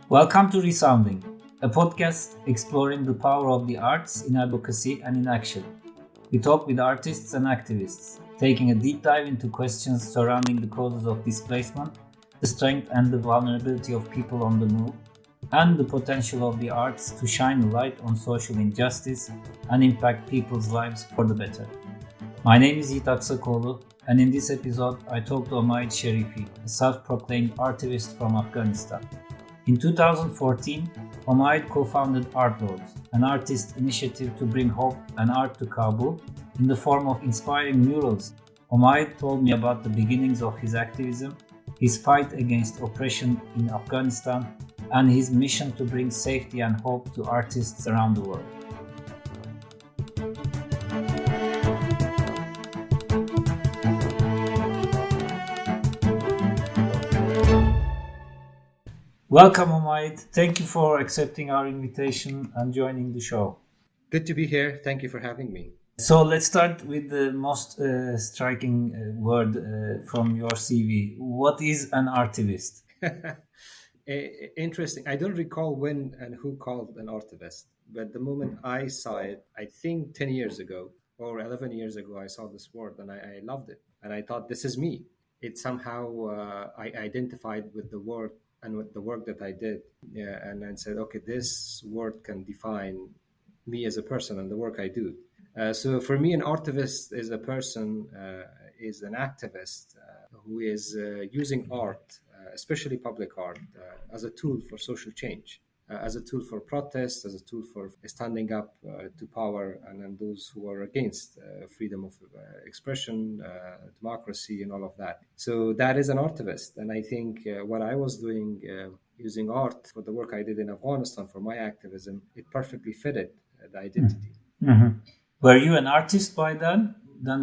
Welcome to Resounding, a podcast exploring the power of the arts in advocacy and in action. We talk with artists and activists, taking a deep dive into questions surrounding the causes of displacement, the strength and the vulnerability of people on the move, and the potential of the arts to shine a light on social injustice and impact people's lives for the better. My name is Yiğit Aksakoğlu, and in this episode I talk to Omaid Sharifi, a self-proclaimed Artivist from Afghanistan. In 2014, Omaid co-founded ArtLords, an artist initiative to bring hope and art to Kabul in the form of inspiring murals. Omaid told me about the beginnings of his activism, his fight against oppression in Afghanistan, and his mission to bring safety and hope to artists around the world. Welcome, Omaid. Thank you for accepting our invitation and joining the show. Good to be here. Thank you for having me. So let's start with the most striking word from your CV. What is an artivist? Interesting. I don't recall when and who called an artivist, but the moment I saw it, I think 10 years ago or 11 years ago, I saw this word and I loved it. And I thought, this is me. It somehow, I identified with the word and with the work that I did. Yeah, and then said, okay, this word can define me as a person and the work I do. So for me, an artivist is a person, is an activist who is using art, especially public art, as a tool for social change, as a tool for protest, as a tool for standing up to power and those who are against freedom of expression, democracy, and all of that. So that is an artivist. And I think what I was doing using art for the work I did in Afghanistan for my activism, it perfectly fitted the identity. Mm-hmm. Were you an artist by then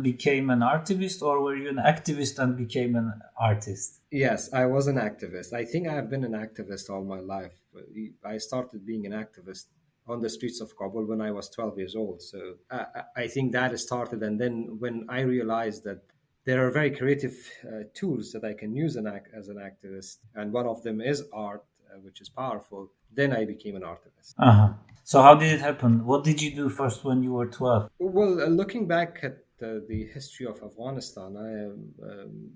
became an artivist, or were you an activist and became an artist? Yes, I was an activist. I think I have been an activist all my life. I started being an activist on the streets of Kabul when I was 12 years old. So I think that started. And then when I realized that there are very creative tools that I can use as an activist, and one of them is art, which is powerful, then I became an artivist. Uh-huh. So how did it happen? What did you do first when you were 12? Well, looking back at the history of Afghanistan,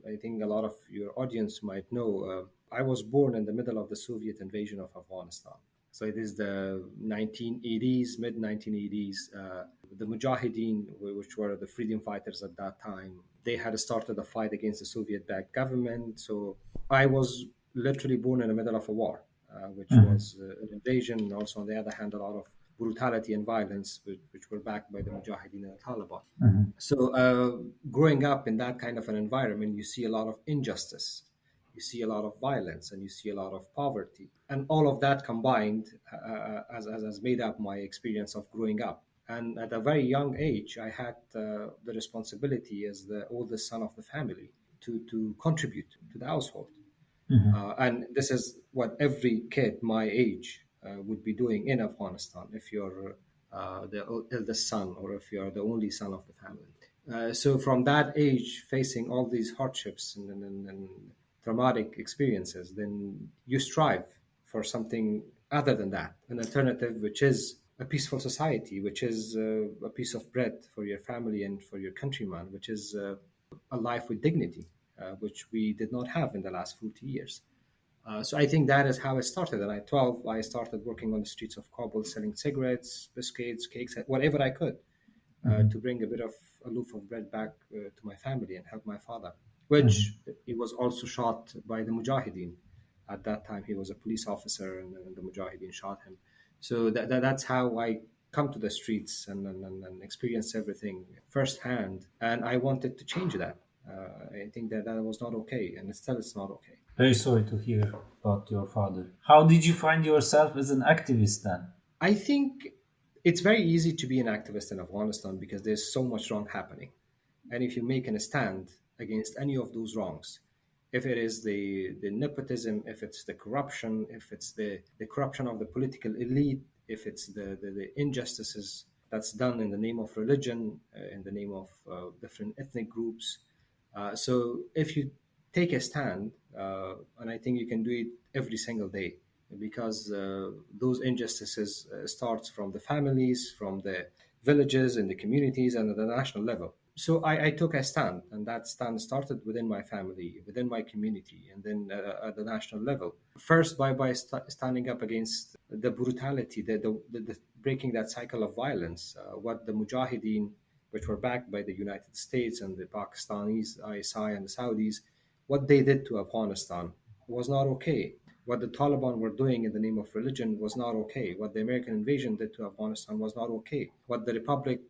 I think a lot of your audience might know, I was born in the middle of the Soviet invasion of Afghanistan. So it is the 1980s, mid-1980s. The Mujahideen, which were the freedom fighters at that time, they had started a fight against the Soviet-backed government. So I was literally born in the middle of a war, which was an invasion, and also on the other hand, a lot of brutality and violence, which were backed by the Mujahideen and the Taliban. So growing up in that kind of an environment, you see a lot of injustice, you see a lot of violence, and you see a lot of poverty. And all of that combined has made up my experience of growing up. And at a very young age, I had the responsibility as the oldest son of the family to contribute to the household. And this is what every kid my age would be doing in Afghanistan if you're the eldest son or if you're the only son of the family. So from that age, facing all these hardships and traumatic experiences, then you strive for something other than that, an alternative, which is a peaceful society, which is a piece of bread for your family and for your countrymen, which is a life with dignity, which we did not have in the last 40 years. So I think that is how it started. And at 12, I started working on the streets of Kabul, selling cigarettes, biscuits, cakes, whatever I could, to bring a loaf of bread back to my family and help my father, which he was also shot by the Mujahideen. At that time, he was a police officer, and the Mujahideen shot him. So that's how I come to the streets and experience everything firsthand. And I wanted to change that. I think that was not okay, and still it's not okay. Very sorry to hear about your father. How did you find yourself as an activist then? I think it's very easy to be an activist in Afghanistan because there's so much wrong happening. And if you make a stand against any of those wrongs, if it is the nepotism, if it's the corruption, if it's the corruption of the political elite, if it's the injustices that's done in the name of religion, in the name of different ethnic groups. So if you take a stand, and I think you can do it every single day, because those injustices starts from the families, from the villages and the communities and at the national level. So I took a stand, and that stand started within my family, within my community, and then at the national level. First, by standing up against the brutality, the breaking that cycle of violence, what the Mujahideen, which were backed by the United States and the Pakistanis, ISI, and the Saudis, what they did to Afghanistan was not okay. What the Taliban were doing in the name of religion was not okay. What the American invasion did to Afghanistan was not okay. What the Republic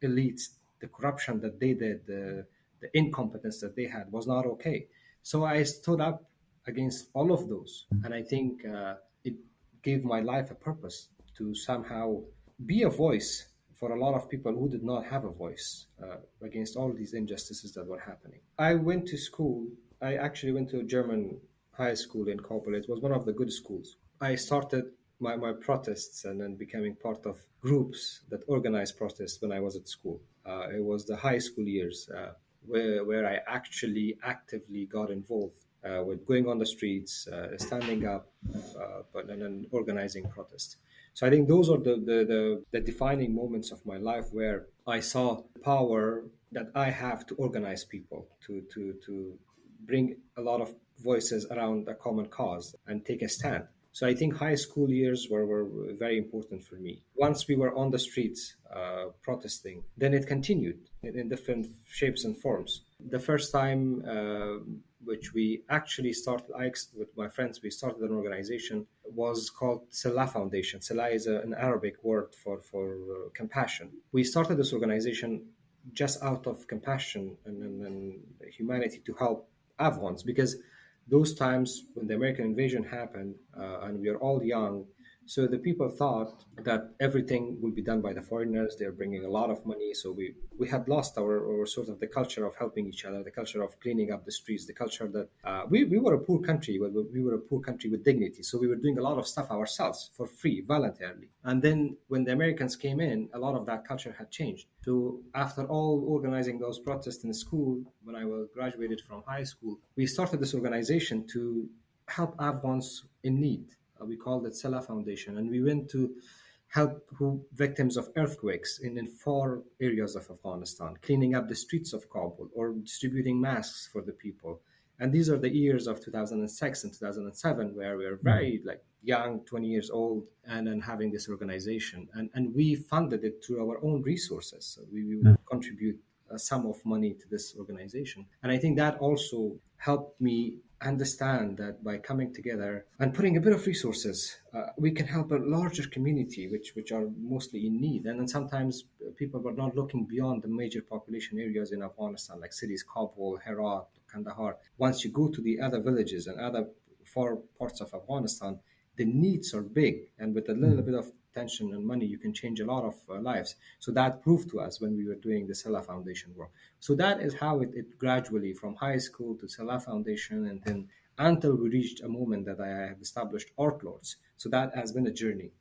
elites, the corruption that they did, the incompetence that they had was not okay. So I stood up against all of those. And I think it gave my life a purpose to somehow be a voice for a lot of people who did not have a voice against all these injustices that were happening. I went to school. I actually went to a German high school in Kabul. It was one of the good schools. I started my protests and then becoming part of groups that organized protests when I was at school. It was the high school years where I actually actively got involved with going on the streets, standing up, and then organizing protests. So I think those are the defining moments of my life where I saw the power that I have to organize people, to bring a lot of voices around a common cause and take a stand. So I think high school years were very important for me. Once we were on the streets protesting, then it continued in different shapes and forms. The first time which we actually started, with my friends, we started an organization was called Salah Foundation. Salah is an Arabic word for compassion. We started this organization just out of compassion and humanity to help Afghans, because those times when the American invasion happened and we are all young, so the people thought that everything will be done by the foreigners. They're bringing a lot of money. So we had lost our sort of the culture of helping each other, the culture of cleaning up the streets, the culture that we were a poor country, but we were a poor country with dignity. So we were doing a lot of stuff ourselves for free, voluntarily. And then when the Americans came in, a lot of that culture had changed. So after all organizing those protests in school, when I was graduated from high school, we started this organization to help Afghans in need. We called it Salah Foundation, and we went to help victims of earthquakes in 4 areas of Afghanistan, cleaning up the streets of Kabul or distributing masks for the people. And these are the years of 2006 and 2007, where we were very young, 20 years old, and then having this organization. And we funded it through our own resources. So we would contribute a sum of money to this organization. And I think that also helped me understand that by coming together and putting a bit of resources, we can help a larger community, which are mostly in need. And then sometimes people were not looking beyond the major population areas in Afghanistan, like cities Kabul, Herat, Kandahar. Once you go to the other villages and other far parts of Afghanistan, the needs are big. And with a little bit of attention and money, you can change a lot of lives. So that proved to us when we were doing the Salah Foundation work. So that is how it gradually, from high school to Salah Foundation, and then until we reached a moment that I have established ArtLords. So that has been a journey.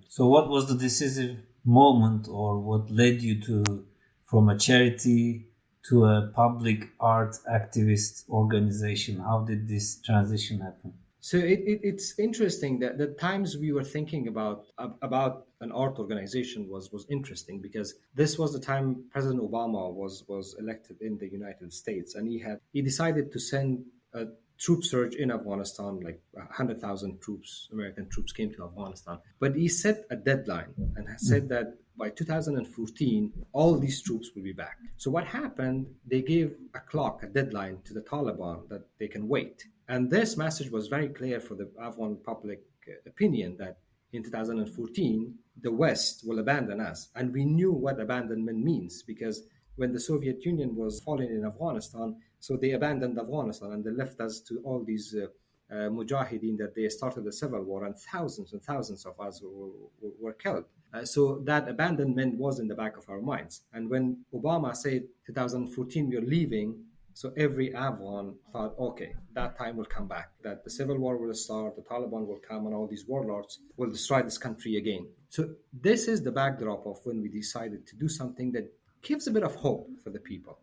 So what was the decisive moment, or what led you to, from a charity to a public art activist organization? How did this transition happen? So it's interesting that the times we were thinking about an art organization was interesting, because this was the time President Obama was elected in the United States, and he decided to send a troop surge in Afghanistan, like 100,000 troops, American troops came to Afghanistan. But he set a deadline and said that by 2014, all these troops will be back. So what happened, they gave a deadline to the Taliban that they can wait. And this message was very clear for the Afghan public opinion, that in 2014, the West will abandon us. And we knew what abandonment means, because when the Soviet Union was falling in Afghanistan, so they abandoned Afghanistan and they left us to all these mujahideen, that they started a civil war, and thousands of us were killed. So that abandonment was in the back of our minds. And when Obama said 2014 we're leaving, So every Afghan thought, okay, that time will come back, that the civil war will start, the Taliban will come, and all these warlords will destroy this country again. So this is the backdrop of when we decided to do something that gives a bit of hope for the people.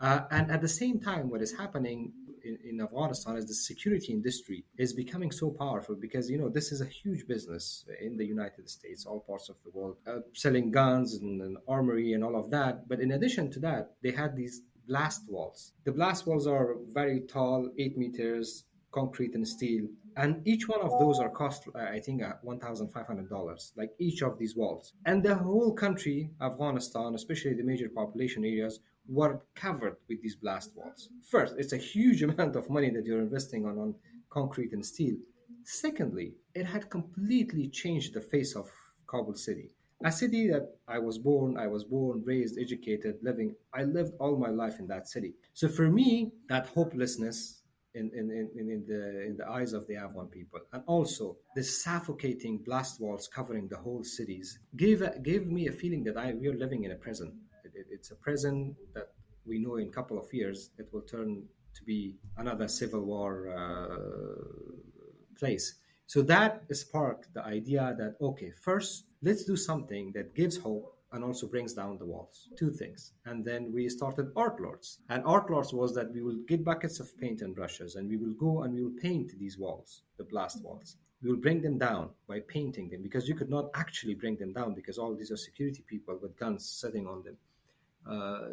And at the same time, what is happening in Afghanistan is the security industry is becoming so powerful because, this is a huge business in the United States, all parts of the world, selling guns and armory and all of that. But in addition to that, they had these blast walls. The blast walls are very tall, 8 meters, concrete and steel. And each one of those are cost, I think, $1,500, like each of these walls. And the whole country, Afghanistan, especially the major population areas, were covered with these blast walls. First, it's a huge amount of money that you're investing on concrete and steel. Secondly, it had completely changed the face of Kabul city. A city that I was born, raised, educated, living. I lived all my life in that city. So for me, that hopelessness in the eyes of the Afghan people, and also the suffocating blast walls covering the whole cities, gave me a feeling that we are living in a prison. It's a prison that we know in a couple of years it will turn to be another civil war place. So that sparked the idea that, okay, first, let's do something that gives hope and also brings down the walls. Two things. And then we started ArtLords. And ArtLords was that we will get buckets of paint and brushes and we will go and we will paint these walls, the blast walls. We will bring them down by painting them because you could not actually bring them down because all these are security people with guns sitting on them.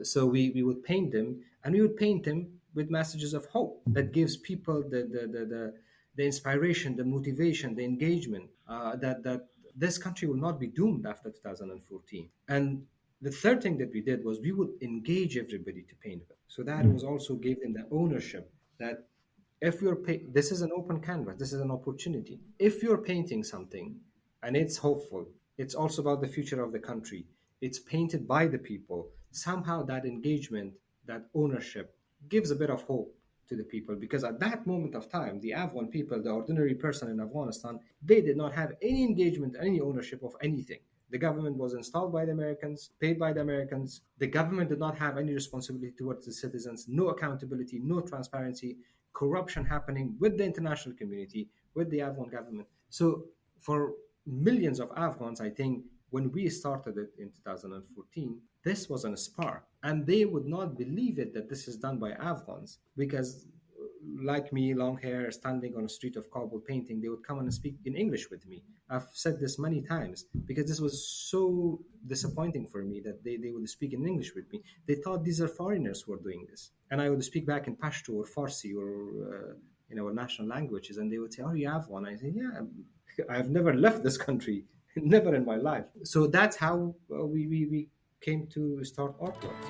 So we would paint them, and we would paint them with messages of hope that gives people the inspiration, the motivation, the engagement that this country will not be doomed after 2014. And the third thing that we did was we would engage everybody to paint it. So that was also gave them the ownership that if this is an open canvas, this is an opportunity. If you're painting something and it's hopeful, it's also about the future of the country. It's painted by the people. Somehow that engagement, that ownership gives a bit of hope to the people because at that moment of time, the Afghan people, the ordinary person in Afghanistan, they did not have any engagement, any ownership of anything. The government was installed by the Americans, paid by the Americans. The government did not have any responsibility towards the citizens, no accountability, no transparency, corruption happening with the international community, with the Afghan government. So for millions of Afghans, I think when we started it in 2014, this was a spark. And they would not believe it that this is done by Afghans because, like me, long hair, standing on the street of Kabul painting, they would come and speak in English with me. I've said this many times because this was so disappointing for me that they would speak in English with me. They thought these are foreigners who are doing this. And I would speak back in Pashto or Farsi or in our national languages. And they would say, "Oh, you have one?" I say, "Yeah, I've never left this country, never in my life." So that's how we came to start ArtLords.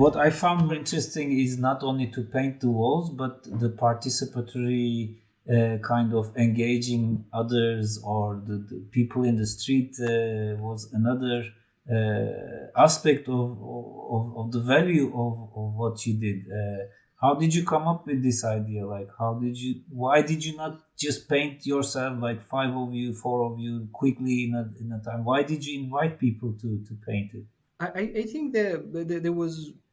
What I found interesting is not only to paint the walls, but the participatory kind of engaging others or the people in the street was another aspect of the value of what you did. How did you come up with this idea? Like, why did you not just paint yourself, like 5 of you, 4 of you, quickly in a time? Why did you invite people to paint it? I think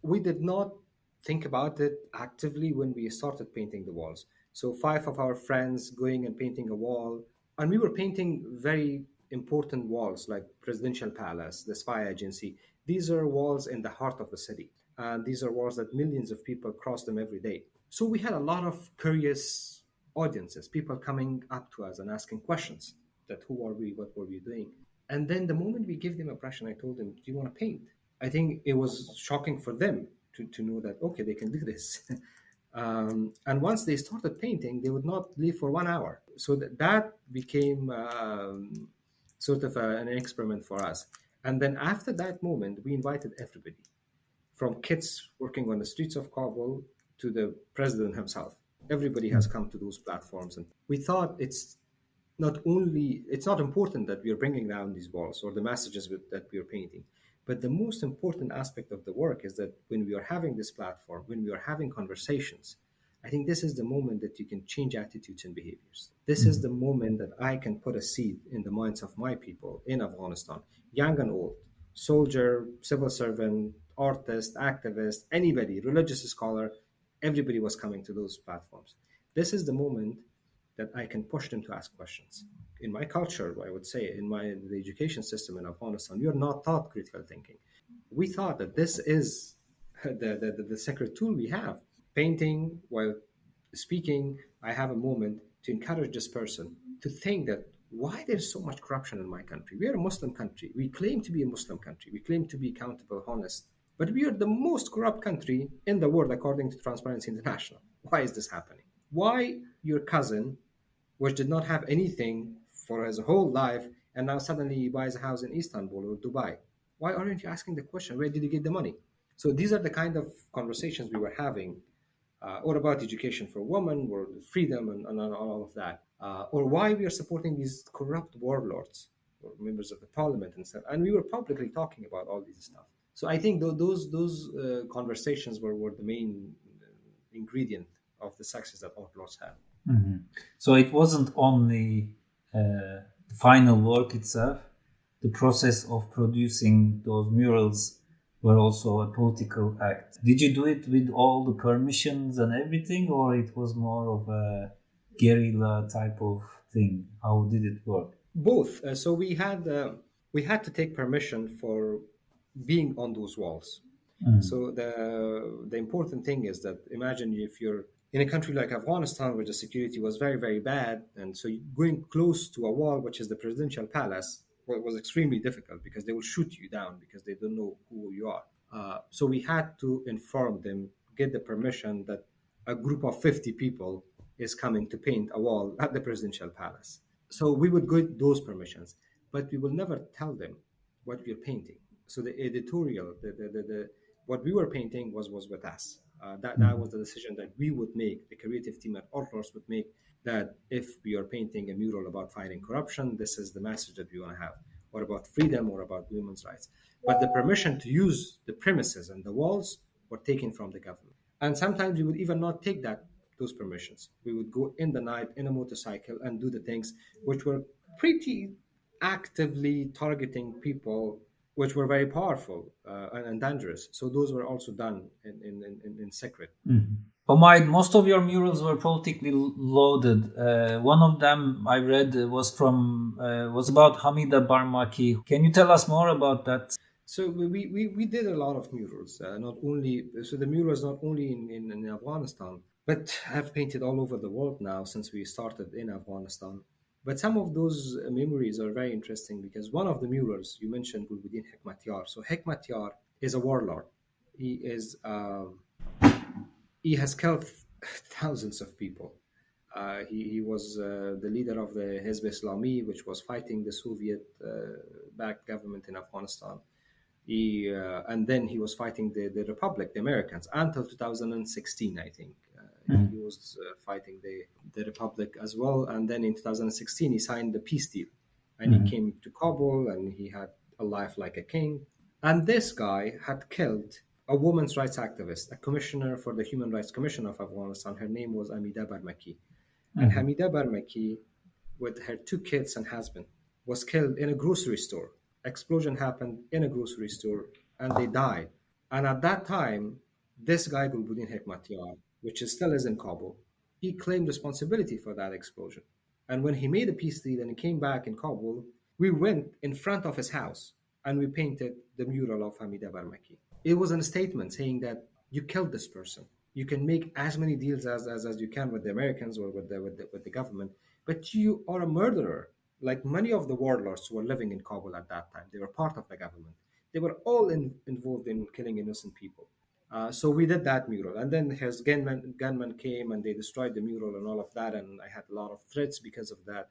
we did not think about it actively when we started painting the walls. So 5 of our friends going and painting a wall, and we were painting very important walls like Presidential Palace, the spy agency. These are walls in the heart of the city. And these are walls that millions of people cross them every day. So we had a lot of curious audiences, people coming up to us and asking questions that who are we, what were we doing? And then the moment we gave them a brush and I told them, "Do you want to paint?" I think it was shocking for them to know that, okay, they can do this. And once they started painting, they would not leave for 1 hour. So that became sort of an experiment for us. And then after that moment, we invited everybody, from kids working on the streets of Kabul to the president himself. Everybody has come to those platforms. And we thought it's not important that we are bringing down these walls or the messages that we are painting, but the most important aspect of the work is that when we are having this platform, when we are having conversations, I think this is the moment that you can change attitudes and behaviors. This is Mhm. the moment that I can put a seed in the minds of my people in Afghanistan, young and old, soldier, civil servant, artist, activist, anybody, religious scholar, everybody was coming to those platforms. This is the moment that I can push them to ask questions. In my culture, I would say, in the education system in Afghanistan, you're not taught critical thinking. We thought that this is the sacred tool we have. Painting while speaking, I have a moment to encourage this person to think that why there's so much corruption in my country. We are a Muslim country. We claim to be a Muslim country. We claim to be accountable, honest. But we are the most corrupt country in the world according to Transparency International. Why is this happening? Why your cousin, which did not have anything for his whole life, and now suddenly he buys a house in Istanbul or Dubai? Why aren't you asking the question, where did you get the money? So these are the kind of conversations we were having, or about education for women, or freedom, and all of that, or why we are supporting these corrupt warlords or members of the parliament and stuff. And we were publicly talking about all these stuff. So I think those conversations were the main ingredient of the success that ArtLords had. Mhm. So it wasn't only the final work itself, the process of producing those murals were also a political act. Did you do it with all the permissions and everything, or it was more of a guerrilla type of thing? How did it work? Both. So we had to take permission for being on those walls. Mm. So the important thing is that imagine if you're in a country like Afghanistan where the security was very very bad, and so going close to a wall, which is the presidential palace, was extremely difficult because they will shoot you down because they don't know who you are. So we had to inform them, get the permission that a group of 50 people is coming to paint a wall at the presidential palace. So we would get those permissions, but we will never tell them what we're painting. So the editorial, the what we were painting was with us. That Mm. was the decision that we would make. The creative team at ArtLords would make that if we are painting a mural about fighting corruption, this is the message that we want to have, or about freedom, or about women's rights. But the permission to use the premises and the walls were taken from the government. And sometimes we would even not take those permissions. We would go in the night in a motorcycle and do the things which were pretty actively targeting people which were very powerful and dangerous. So those were also done in secret. Mhm. Omaid, most of your murals were politically loaded. One of them I read was about Hamida Barmaki. Can you tell us more about that? So we did a lot of murals, not only so the murals not only in Afghanistan, but have painted all over the world now since we started in Afghanistan. But some of those memories are very interesting because one of the murals you mentioned, Gulbuddin Hekmatyar. So Hekmatyar is a warlord. He is he has killed thousands of people. He was the leader of the Hizb Islami, which was fighting the Soviet-backed government in Afghanistan. And then he was fighting the Republic, the Americans, until 2016, I think. He Mhm. was fighting the Republic as well. And then in 2016, he signed the peace deal. And he Mhm. came to Kabul and he had a life like a king. And this guy had killed a women's rights activist, a commissioner for the Human Rights Commission of Afghanistan. Her name was Hamida Barmaki. And Mhm. Hamida Barmaki, with her two kids and husband, was killed in a grocery store. Explosion happened in a grocery store, and they died. And at that time, this guy Gulbuddin Hekmatyar, which is still is in Kabul, he claimed responsibility for that explosion. And when he made a peace deal and he came back in Kabul, we went in front of his house and we painted the mural of Hamida Barmaki. It was a statement saying that you killed this person. You can make as many deals as you can with the Americans or with the government, but you are a murderer. Like many of the warlords who were living in Kabul at that time, they were part of the government. They were all involved in killing innocent people. So we did that mural, and then his gunmen came and they destroyed the mural and all of that, and I had a lot of threats because of that.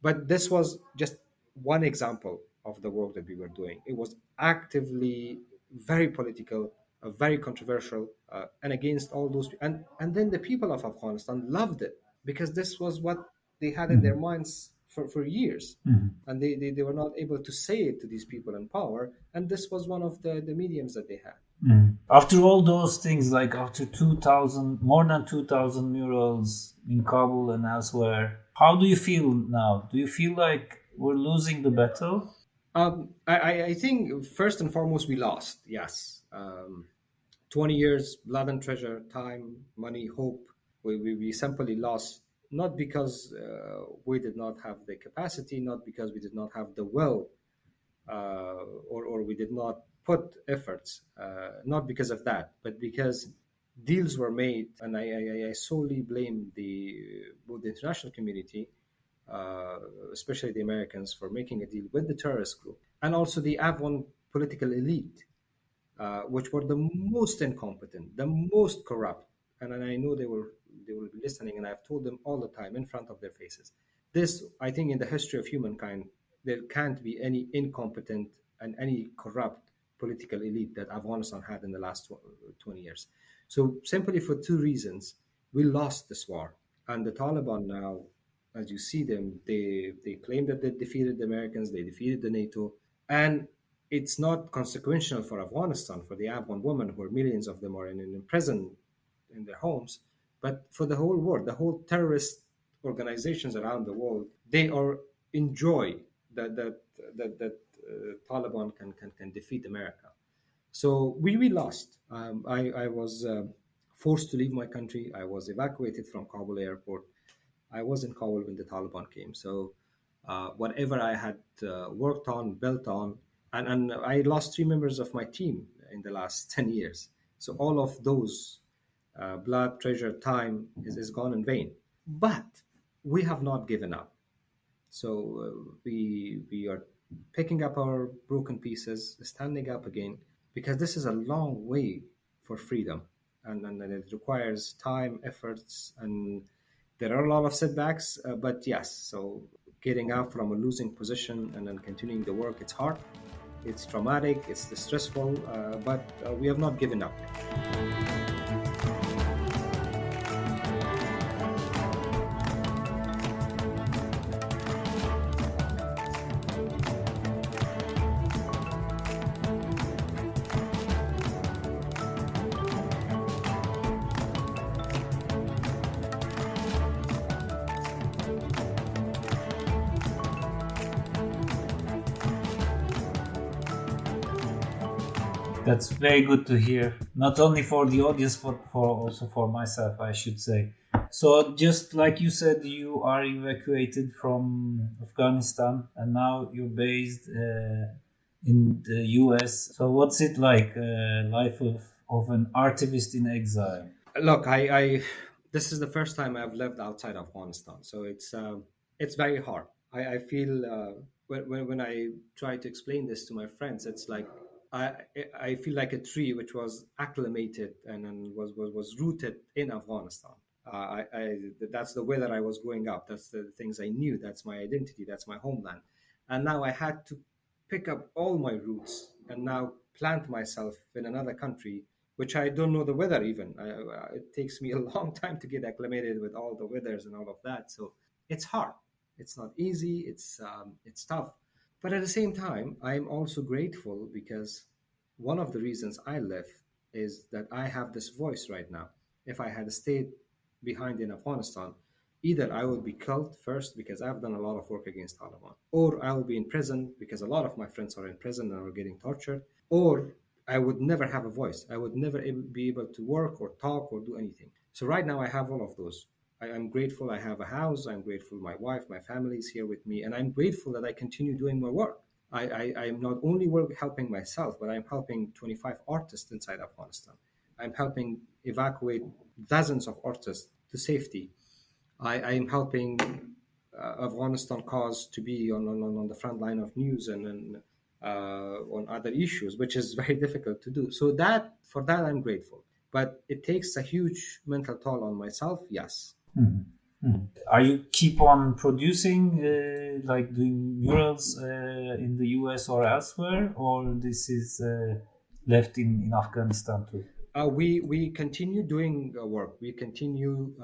But this was just one example of the work that we were doing. It was actively very political, very controversial, and against all those. And then the people of Afghanistan loved it because this was what they had in their Mhm. minds for years. Mhm. And they were not able to say it to these people in power. And this was one of the mediums that they had. Mm. After all those things, like after 2000, more than 2000 murals in Kabul and elsewhere, how do you feel now? Do you feel like we're losing the battle? I think first and foremost we lost. Yes, 20 years, blood and treasure, time, money, hope. We simply lost, not because we did not have the capacity, not because we did not have the will, or we did not put efforts, not because of that, but because deals were made, and I solely blame both the international community, uh, especially the Americans, for making a deal with the terrorist group, and also the Afghan political elite, which were the most incompetent, the most corrupt, and I know they will be listening, and I've told them all the time in front of their faces. This, I think, in the history of humankind, there can't be any incompetent and any corrupt political elite that Afghanistan had in the last 20 years. So simply for two reasons, we lost this war, and the Taliban now, as you see them, they claim that they defeated the Americans, they defeated the NATO, and it's not consequential for Afghanistan, for the Afghan women, who are millions of them are in prison in their homes, but for the whole world, the whole terrorist organizations around the world, they are enjoy that Taliban can defeat America. So we lost. I was forced to leave my country. I was evacuated from Kabul airport. I was in Kabul when the Taliban came. So whatever I had worked on, built on, and I lost three members of my team in the last 10 years. So all of those blood, treasure, time is gone in vain. But we have not given up. So we are picking up our broken pieces, standing up again, because this is a long way for freedom, and it requires time, efforts, and there are a lot of setbacks. But yes, so getting out from a losing position and then continuing the work, it's hard, it's traumatic, it's distressful, but we have not given up. That's very good to hear. Not only for the audience, but for also for myself, I should say. So, just like you said, you are evacuated from Afghanistan, and now you're based in the U.S. So, what's it like, life of an artivist in exile? Look, I this is the first time I've lived outside Afghanistan, so it's very hard. I feel when I try to explain this to my friends, it's like I I feel like a tree which was acclimated and was rooted in Afghanistan. That's the way that I was growing up. That's the things I knew. That's my identity. That's my homeland. And now I had to pick up all my roots and now plant myself in another country, which I don't know the weather even. It takes me a long time to get acclimated with all the weathers and all of that. So it's hard. It's not easy. It's tough. But at the same time, I'm also grateful because one of the reasons I left is that I have this voice right now. If I had stayed behind in Afghanistan, either I will be killed first because I've done a lot of work against Taliban, or I will be in prison because a lot of my friends are in prison and are getting tortured, or I would never have a voice. I would never be able to work or talk or do anything. So right now I have all of those. I'm grateful I have a house. I'm grateful my wife, my family is here with me, and I'm grateful that I continue doing my work. I'm not only helping myself, but I'm helping 25 artists inside Afghanistan. I'm helping evacuate dozens of artists to safety. I'm helping Afghanistan cause to be on the front line of news and on other issues, which is very difficult to do. So that for that I'm grateful. But it takes a huge mental toll on myself. Yes. Mhm. Mhm. Are you keep on producing, like doing murals in the US or elsewhere, or this is left in Afghanistan too? We continue doing work. We continue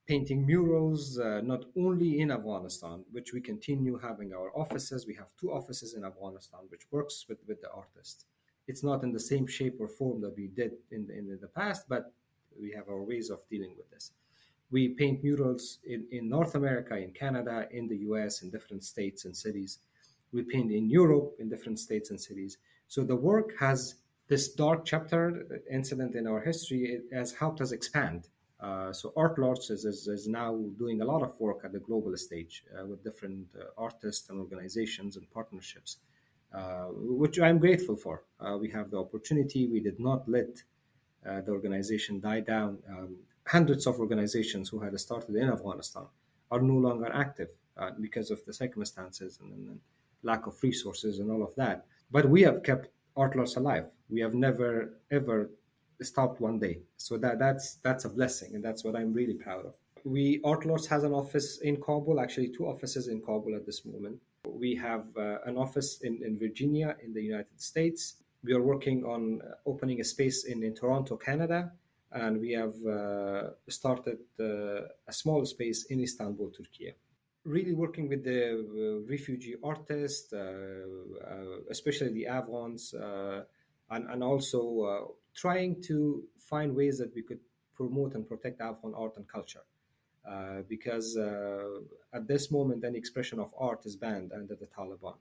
painting murals, not only in Afghanistan, which we continue having our offices. We have two offices in Afghanistan, which works with the artists. It's not in the same shape or form that we did in the past, but we have our ways of dealing with this. We paint murals in North America, in Canada, in the US, in different states and cities. We paint in Europe, in different states and cities. So the work has this dark chapter incident in our history. It has helped us expand. So ArtLords is now doing a lot of work at the global stage with different artists and organizations and partnerships, which I'm grateful for. We have the opportunity. We did not let the organization die down. Hundreds of organizations who had started in Afghanistan are no longer active because of the circumstances and lack of resources and all of that. But we have kept ArtLords alive. We have never ever stopped one day. So that's a blessing, and that's what I'm really proud of. We ArtLords has an office in Kabul, actually two offices in Kabul at this moment. We have an office in Virginia in the United States. We are working on opening a space in Toronto, Canada, and we have started a small space in Istanbul, Turkey. Really working with the refugee artists, especially the Afghans, and also trying to find ways that we could promote and protect Afghan art and culture. Because at this moment, any expression of art is banned under the Taliban.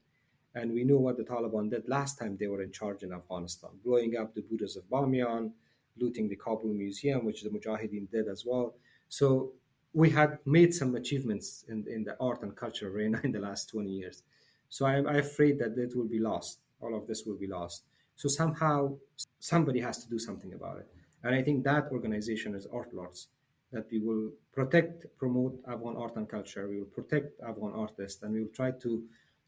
And we know what the Taliban did last time they were in charge in Afghanistan, blowing up the Buddhas of Bamiyan, looting the Kabul Museum, which the Mujahideen did as well. So we had made some achievements in the art and culture arena in the last 20 years. So I'm afraid that it will be lost. All of this will be lost. So somehow somebody has to do something about it. And I think that organization is ArtLords, that we will protect, promote Afghan art and culture. We will protect Afghan artists, and we will try to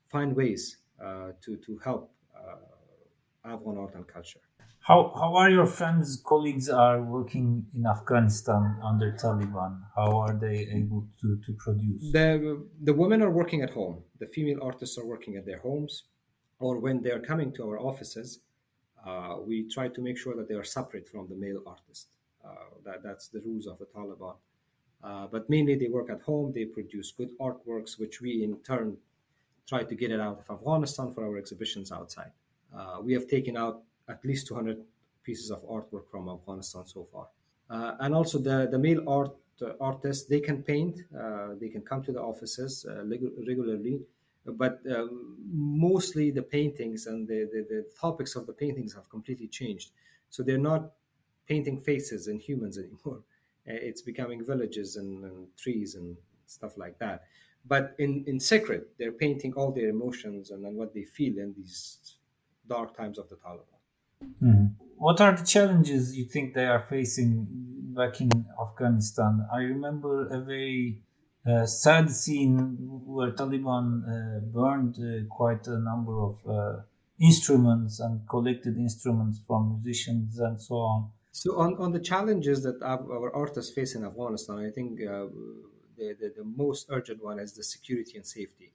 find ways to help Afghan art and culture. How are your friends, colleagues are working in Afghanistan under Taliban? How are they able to produce? The women are working at home. The female artists are working at their homes, or when they're coming to our offices, we try to make sure that they are separate from the male artist. That's the rules of the Taliban. But mainly they work at home. They produce good artworks, which we in turn try to get it out of Afghanistan for our exhibitions outside. We have taken out at least 200 pieces of artwork from Afghanistan so far. And also the male artists, they can paint, they can come to the offices regularly, but mostly the paintings and the topics of the paintings have completely changed. So they're not painting faces and humans anymore. It's becoming villages and trees and stuff like that. But in secret, they're painting all their emotions and what they feel in these dark times of the Taliban. What are the challenges you think they are facing back in Afghanistan? I remember a very sad scene where Taliban burned quite a number of instruments and collected instruments from musicians and so on. So on the challenges that our artists face in Afghanistan, I think the most urgent one is the security and safety.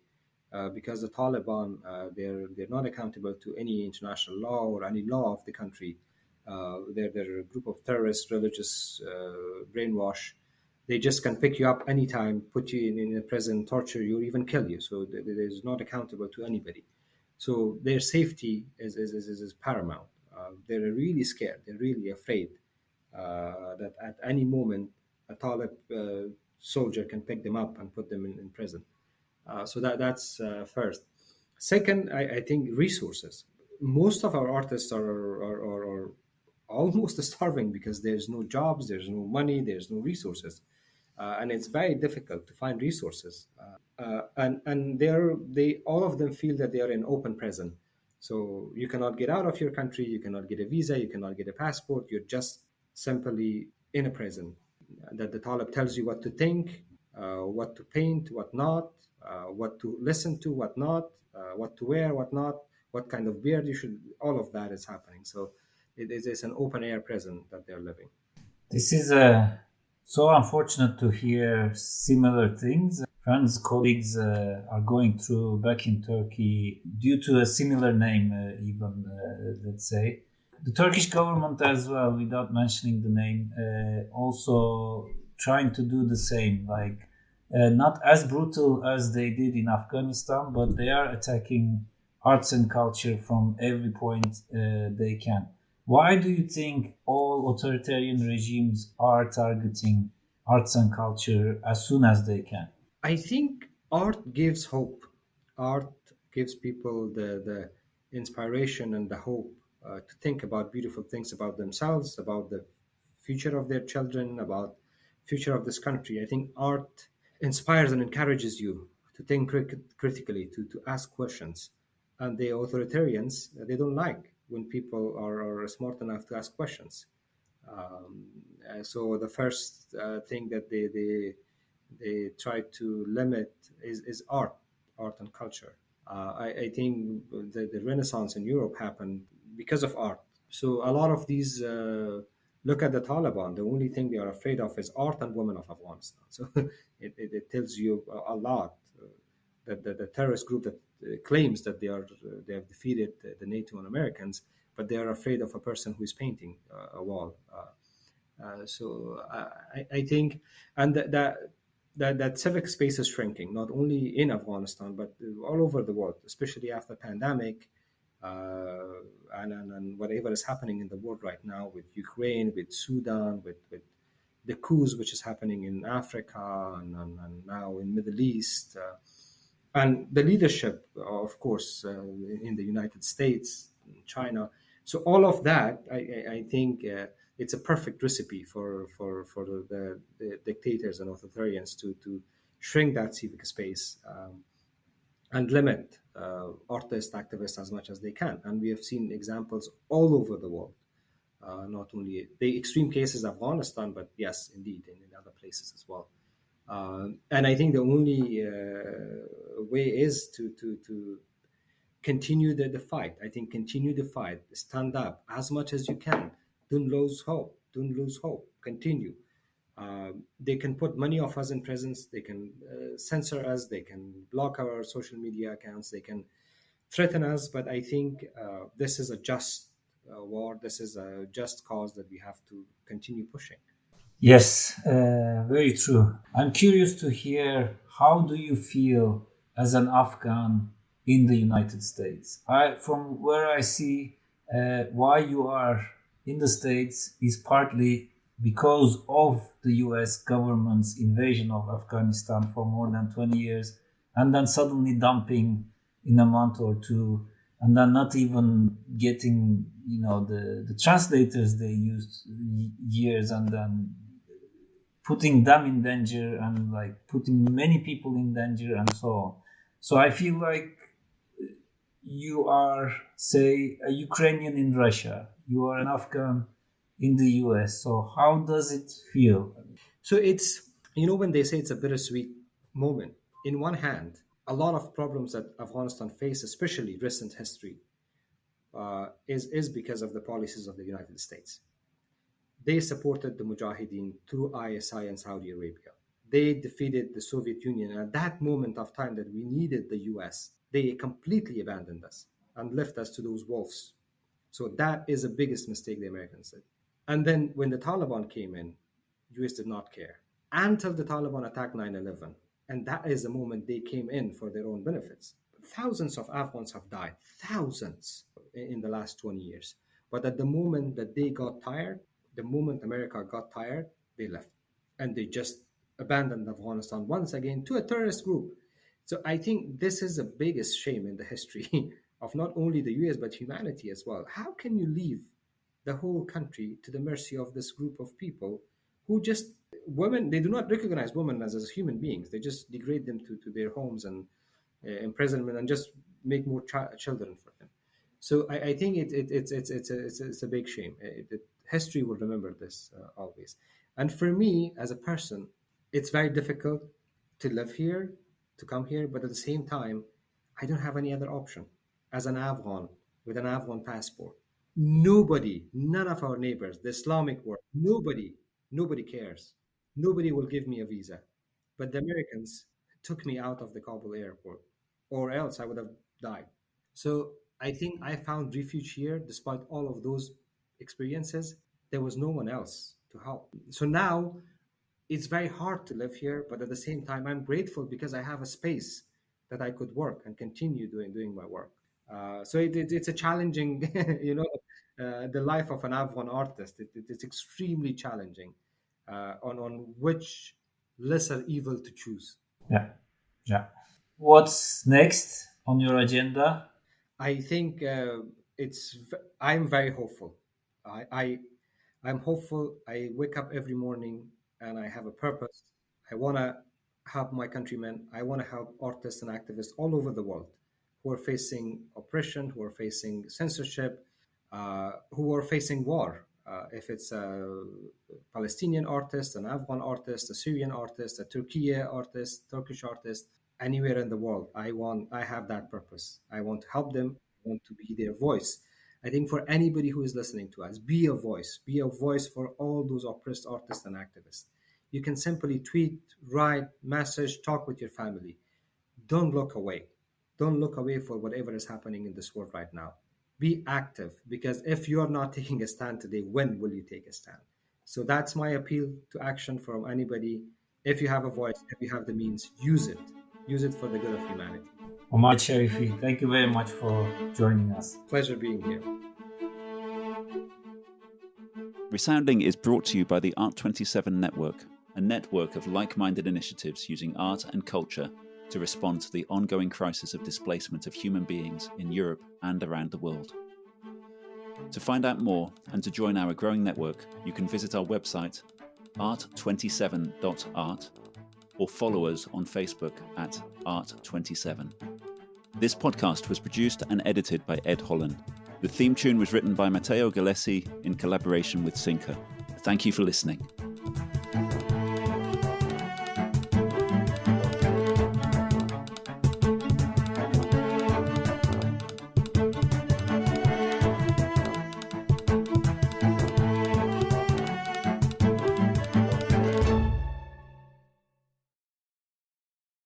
Because the Taliban, they're not accountable to any international law or any law of the country. They're a group of terrorists, religious brainwash. They just can pick you up anytime, put you in a prison, torture you, or even kill you. So they're not accountable to anybody. So their safety is paramount. They're really scared. They're really afraid that at any moment a Talib soldier can pick them up and put them in prison. So that's first. Second, I think resources. Most of our artists are almost starving because there's no jobs, there's no money, there's no resources, and it's very difficult to find resources. And they all of them feel that they are in open prison. So you cannot get out of your country, you cannot get a visa, you cannot get a passport. You're just simply in a prison. That the Talib tells you what to think, what to paint, what not. What to listen to, what not, what to wear, what not, what kind of beard you should, all of that is happening. So it is an open air prison that they're living. This is so unfortunate to hear similar things. Friends, colleagues are going through back in Turkey due to a similar name, even, let's say. The Turkish government as well, without mentioning the name, also trying to do the same, like not as brutal as they did in Afghanistan, but they are attacking arts and culture from every point they can. Why do you think all authoritarian regimes are targeting arts and culture as soon as they can? I think art gives hope. Art gives people the inspiration and the hope to think about beautiful things about themselves, about the future of their children, about future of this country. I think art inspires and encourages you to think critically, to ask questions. And the authoritarians, they don't like when people are smart enough to ask questions. Um, so the first thing that they try to limit is art and culture. I think the Renaissance in Europe happened because of art. So a lot of these look at the Taliban. The only thing they are afraid of is art and women of Afghanistan. So it tells you a lot that the terrorist group that claims that they have defeated the NATO and Americans, but they are afraid of a person who is painting a wall. I think, and that civic space is shrinking, not only in Afghanistan but all over the world, especially after pandemic, and whatever is happening in the world right now with Ukraine, with Sudan, with the coups which is happening in Africa and now in Middle East, and the leadership, of course, in the United States, China. So all of that, I think it's a perfect recipe for the dictators and authoritarians to shrink that civic space and limit artists, activists as much as they can. And we have seen examples all over the world. Not only the extreme cases of Afghanistan, but yes, indeed, in other places as well. And I think the only way is to continue the fight. I think continue the fight, stand up as much as you can. Don't lose hope. Don't lose hope. Continue. They can put many of us in prisons. They can censor us. They can block our social media accounts. They can threaten us. But I think this is a just war. This is a just cause that we have to continue pushing. Yes, very true. I'm curious to hear how do you feel as an Afghan in the United States? From where I see why you are in the States is partly because of the US government's invasion of Afghanistan for more than 20 years and then suddenly dumping in a month or two and then not even getting the translators they used years and then putting them in danger and like putting many people in danger and so on. So I feel like you are, say, a Ukrainian in Russia, you are an Afghan in the US. So how does it feel? So it's, when they say it's a bittersweet moment, in one hand, a lot of problems that Afghanistan faces, especially recent history, is because of the policies of the United States. They supported the Mujahideen through ISI and Saudi Arabia. They defeated the Soviet Union. And at that moment of time that we needed the US, they completely abandoned us and left us to those wolves. So that is the biggest mistake the Americans did. And then when the Taliban came in, US did not care until the Taliban attacked 9/11. And that is the moment they came in for their own benefits. Thousands of Afghans have died, thousands in the last 20 years. But at the moment that they got tired, the moment America got tired, they left. And they just abandoned Afghanistan once again to a terrorist group. So I think this is the biggest shame in the history of not only the US, but humanity as well. How can you leave the whole country to the mercy of this group of people who just, women, they do not recognize women as human beings. They just degrade them to their homes and imprisonment and just make more children for them. So I think it's a big shame. History will remember this always. And for me, as a person, it's very difficult to live here, to come here, but at the same time, I don't have any other option. As an Afghan with an Afghan passport, nobody, none of our neighbors, the Islamic world, nobody cares. Nobody will give me a visa. But the Americans took me out of the Kabul airport, or else I would have died. So I think I found refuge here despite all of those experiences. There was no one else to help. So now it's very hard to live here, but at the same time, I'm grateful because I have a space that I could work and continue doing my work. So it's a challenging, the life of an Afghan artist. It's extremely challenging on which lesser evil to choose. Yeah. Yeah. What's next on your agenda? I think I'm very hopeful. I'm hopeful. I wake up every morning and I have a purpose. I want to help my countrymen. I want to help artists and activists all over the world who are facing oppression, who are facing censorship, who are facing war. If it's a Palestinian artist, an Afghan artist, a Syrian artist, a Turkey artist, Turkish artist, anywhere in the world, I have that purpose. I want to help them. I want to be their voice. I think for anybody who is listening to us, be a voice for all those oppressed artists and activists. You can simply tweet, write, message, talk with your family. Don't look away. Don't look away for whatever is happening in this world right now. Be active, because if you're not taking a stand today, when will you take a stand? So that's my appeal to action from anybody. If you have a voice, if you have the means, use it. Use it for the good of humanity. Omaid Sharifi, thank you very much for joining us. Pleasure being here. Resounding is brought to you by the Art27 Network, a network of like-minded initiatives using art and culture to respond to the ongoing crisis of displacement of human beings in Europe and around the world. To find out more and to join our growing network, you can visit our website art27.art or follow us on Facebook at Art27. This podcast was produced and edited by Ed Holland. The theme tune was written by Matteo Gillespie in collaboration with Synca. Thank you for listening.